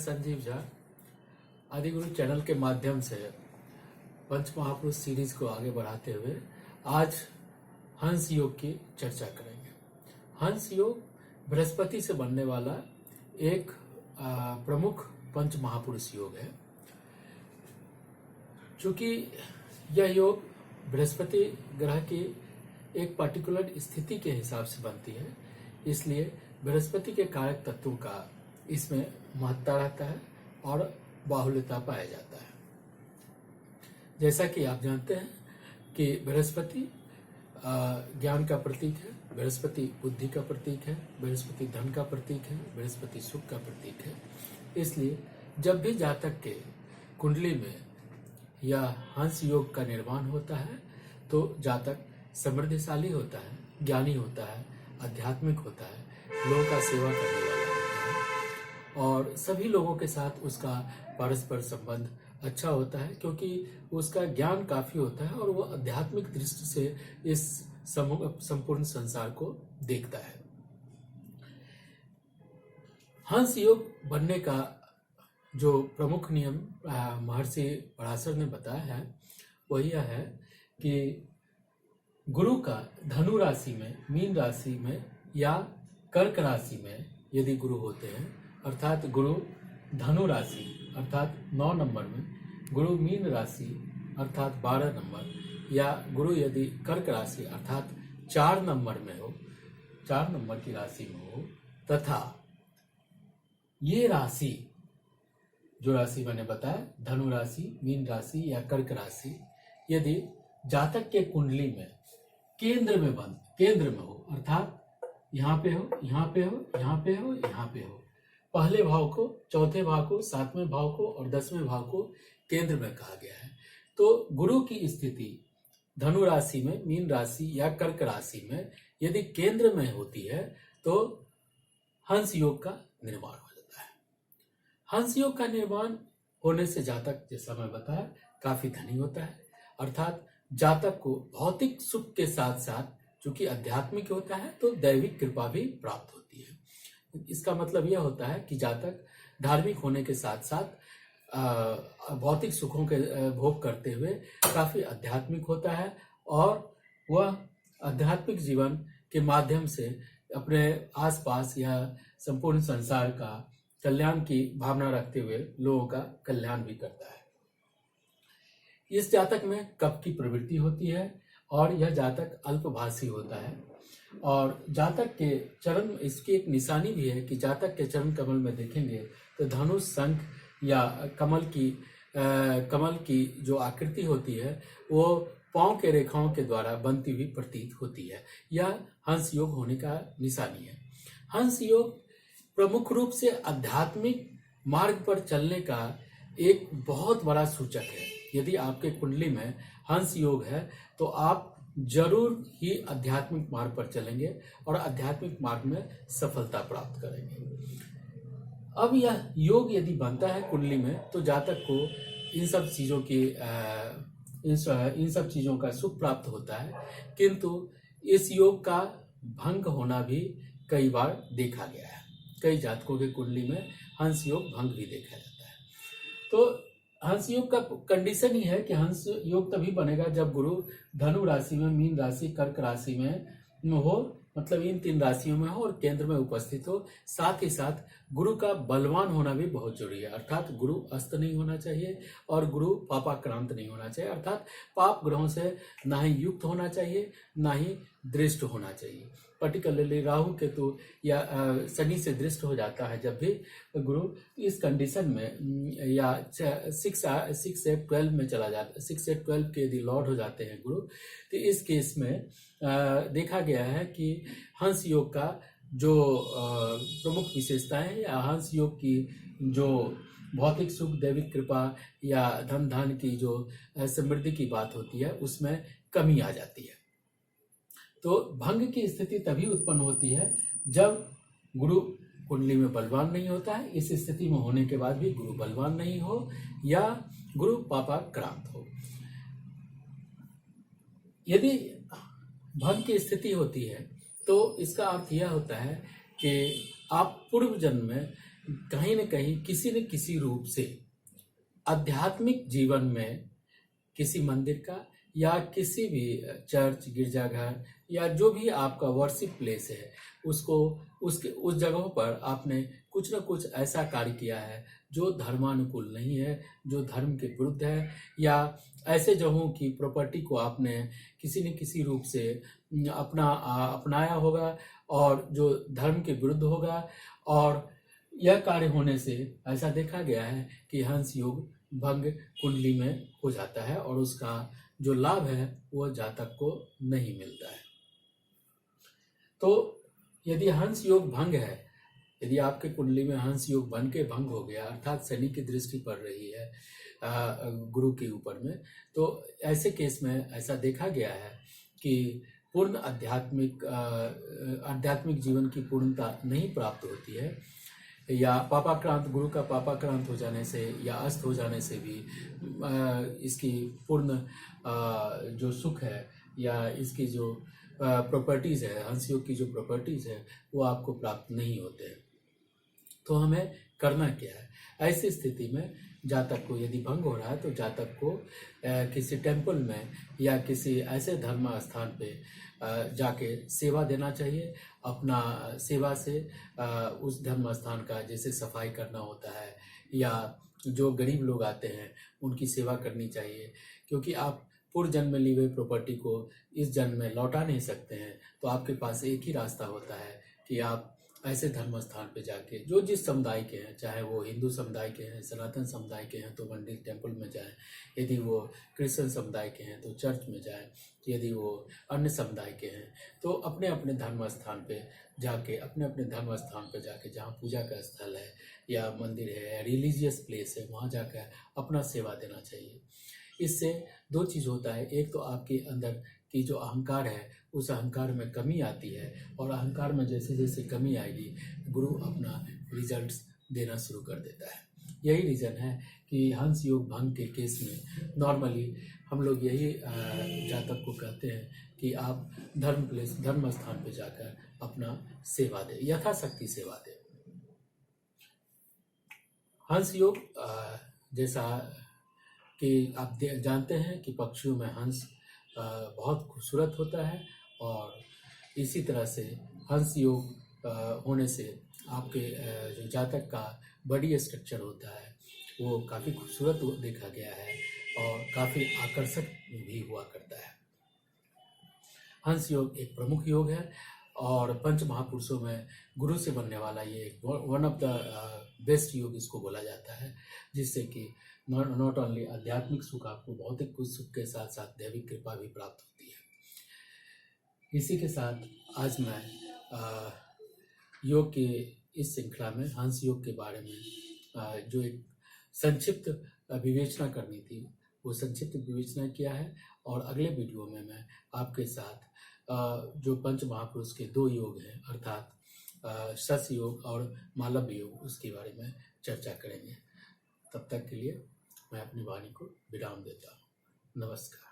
संजीव झा आदिगुरु channel के माध्यम से पंच महापुरुष सीरीज को आगे बढ़ाते हुए आज हंस योग की चर्चा करेंगे। हंस योग बृहस्पति से बनने वाला एक प्रमुख पंच महापुरुष योग है। चूंकि यह योग बृहस्पति ग्रह की एक पर्टिकुलर स्थिति के हिसाब से बनती है, इसलिए बृहस्पति के कारक तत्वों का इसमें महत्ता रहता है और बाहुल्यता पाया जाता है। जैसा कि आप जानते हैं कि बृहस्पति ज्ञान का प्रतीक है, बृहस्पति बुद्धि का प्रतीक है, बृहस्पति धन का प्रतीक है, बृहस्पति सुख का प्रतीक है। इसलिए जब भी जातक के कुंडली में या हंस योग का निर्माण होता है तो जातक समृद्धिशाली होता है, ज्ञानी होता है, आध्यात्मिक होता है, लोगों का सेवा करने वाला होता है और सभी लोगों के साथ उसका परस्पर संबंध अच्छा होता है, क्योंकि उसका ज्ञान काफी होता है और वो आध्यात्मिक दृष्टि से इस संपूर्ण संसार को देखता है। हंस योग बनने का जो प्रमुख नियम महर्षि पराशर ने बताया है वह यह है कि गुरु का धनु राशि में, मीन राशि में या कर्क राशि में यदि गुरु होते हैं, अर्थात गुरु धनु राशि अर्थात 9 नंबर में, गुरु मीन राशि अर्थात 12 नंबर या गुरु यदि कर्क राशि अर्थात 4 नंबर में हो, 4 नंबर की राशि में हो, तथा ये राशि जो राशि मैंने बताया धनु राशि, मीन राशि या कर्क राशि यदि जातक के कुंडली में केंद्र में हो, अर्थात यहाँ पे हो, यहाँ पे हो, यहाँ पे हो, यहाँ पे हो, पहले भाव को, चौथे भाव को, 7वें भाव को और 10वें भाव को केंद्र में कहा गया है। तो गुरु की स्थिति धनु राशि में, मीन राशि या कर्क राशि में यदि केंद्र में होती है तो हंस योग का निर्माण हो जाता है। हंस योग का निर्माण होने से जातक, जैसा मैं बताया, काफी धनी होता है, अर्थात जातक को भौतिक सुख के साथ साथ चूंकि आध्यात्मिक होता है तो दैविक कृपा भी प्राप्त होती है। इसका मतलब यह होता है कि जातक धार्मिक होने के साथ साथ भौतिक सुखों के भोग करते हुए काफी आध्यात्मिक होता है और वह आध्यात्मिक जीवन के माध्यम से अपने आसपास या संपूर्ण संसार का कल्याण की भावना रखते हुए लोगों का कल्याण भी करता है। इस जातक में कफ की प्रवृत्ति होती है और यह जातक अल्पभाषी होता है और जातक के चरण, इसकी एक निशानी भी है कि जातक के चरण कमल में देखेंगे तो धनुष, शंख या कमल की जो आकृति होती है वो पांव के रेखाओं के द्वारा बनती हुई प्रतीत होती है। यह हंस योग होने का निशानी है। हंस योग प्रमुख रूप से आध्यात्मिक मार्ग पर चलने का एक बहुत बड़ा सूचक है। यदि आपके कुंडली में हंस योग है तो आप जरूर ही आध्यात्मिक मार्ग पर चलेंगे और आध्यात्मिक मार्ग में सफलता प्राप्त करेंगे। अब यह योग यदि बनता है कुंडली में तो जातक को इन सब चीजों का सुख प्राप्त होता है, किंतु इस योग का भंग होना भी कई बार देखा गया है। कई जातकों के कुंडली में हंस योग भंग भी देखा जाता है। तो हंस योग का कंडीशन ही है कि हंस योग तभी बनेगा जब गुरु धनु राशि में, मीन राशि, कर्क राशि में हो, मतलब इन 3 राशियों में हो और केंद्र में उपस्थित हो। साथ ही साथ गुरु का बलवान होना भी बहुत जरूरी है, अर्थात गुरु अस्त नहीं होना चाहिए और गुरु पापाक्रांत नहीं होना चाहिए, अर्थात पाप ग्रहों से ना ही युक्त होना चाहिए ना ही दृष्ट होना चाहिए। पर्टिकुलरली राहु केतु या शनि से दृष्ट हो जाता है जब भी गुरु इस कंडीशन में या 6 से 12 में चला जाता है, 6 से 12 के यदि लॉर्ड हो जाते हैं गुरु, तो इस केस में देखा गया है कि हंस योग का जो प्रमुख विशेषताएं हैं या हंस योग की जो भौतिक सुख, दैविक कृपा या धन धान की जो समृद्धि की बात होती है उसमें कमी आ जाती है। तो भंग की स्थिति तभी उत्पन्न होती है जब गुरु कुंडली में बलवान नहीं होता है। इस स्थिति में होने के बाद भी गुरु बलवान नहीं हो या गुरु पापाक्रांत हो। यदि भंग की स्थिति होती है तो इसका अर्थ यह होता है कि आप पूर्व जन्म में कहीं न कहीं किसी न किसी रूप से आध्यात्मिक जीवन में किसी मंदिर का या किसी भी चर्च, गिरजाघर या जो भी आपका वर्शिप प्लेस है, उसको उस जगहों पर आपने कुछ न कुछ ऐसा कार्य किया है जो धर्मानुकूल नहीं है, जो धर्म के विरुद्ध है, या ऐसे जगहों की प्रॉपर्टी को आपने किसी न किसी रूप से अपनाया होगा और जो धर्म के विरुद्ध होगा। और यह कार्य होने से ऐसा देखा गया है कि हंस योग भंग कुंडली में हो जाता है और उसका जो लाभ है वो जातक को नहीं मिलता है। तो यदि हंस योग भंग है, यदि आपके कुंडली में हंस योग बन के भंग हो गया, अर्थात शनि की दृष्टि पड़ रही है गुरु के ऊपर में, तो ऐसे केस में ऐसा देखा गया है कि पूर्ण आध्यात्मिक जीवन की पूर्णता नहीं प्राप्त होती है, या पापाक्रांत, गुरु का पापाक्रांत हो जाने से या अस्त हो जाने से भी इसकी पूर्ण जो सुख है या इसकी जो प्रॉपर्टीज़ है, हंस योग की जो प्रॉपर्टीज़ है, वो आपको प्राप्त नहीं होते हैं। तो हमें करना क्या है ऐसी स्थिति में? जातक को यदि भंग हो रहा है तो जातक को किसी टेम्पल में या किसी ऐसे धर्म स्थान पे जाके सेवा देना चाहिए। अपना सेवा से उस धर्म स्थान का जैसे सफाई करना होता है, या जो गरीब लोग आते हैं उनकी सेवा करनी चाहिए, क्योंकि आप पूर्व जन्म में ली हुई प्रॉपर्टी को इस जन्म में लौटा नहीं सकते हैं। तो आपके पास एक ही रास्ता होता है कि आप ऐसे धर्म स्थान पे जाके, जो जिस समुदाय के हैं, चाहे वो हिंदू समुदाय के हैं, सनातन समुदाय के हैं तो मंदिर टेम्पल में जाएं, यदि वो क्रिश्चियन समुदाय के हैं तो चर्च में जाएं, यदि वो अन्य समुदाय के हैं तो अपने अपने धर्म स्थान पे जाके, जहाँ पूजा का स्थल है या मंदिर है, रिलीजियस प्लेस है, वहाँ जाकर अपना सेवा देना चाहिए। इससे दो चीज़ होता है, एक तो आपके अंदर की जो अहंकार है उस अहंकार में कमी आती है, और अहंकार में जैसे जैसे कमी आएगी गुरु अपना रिजल्ट्स देना शुरू कर देता है। यही रीज़न है कि हंस योग भंग के केस में नॉर्मली हम लोग यही जातक को कहते हैं कि आप धर्म स्थान पे जाकर अपना सेवा दें, यथाशक्ति सेवा दें। हंस योग जैसा कि आप जानते हैं कि पक्षियों में हंस बहुत खूबसूरत होता है, और इसी तरह से हंस योग होने से आपके जो जातक का बॉडी स्ट्रक्चर होता है वो काफ़ी खूबसूरत देखा गया है और काफ़ी आकर्षक भी हुआ करता है। हंस योग एक प्रमुख योग है और पंच महापुरुषों में गुरु से बनने वाला ये वन ऑफ द बेस्ट योग इसको बोला जाता है, जिससे कि नॉट ओनली आध्यात्मिक सुख, आपको भौतिक कुछ सुख के साथ साथ दैविक कृपा भी प्राप्त होती है। इसी के साथ आज मैं योग के इस श्रृंखला में हंस योग के बारे में जो एक संक्षिप्त विवेचना करनी थी वो संक्षिप्त विवेचना किया है, और अगले वीडियो में मैं आपके साथ जो पंच महापुरुष के दो योग हैं, अर्थात शश योग और मालव योग, उसके बारे में चर्चा करेंगे। तब तक के लिए मैं अपनी वाणी को विराम देता हूँ। नमस्कार।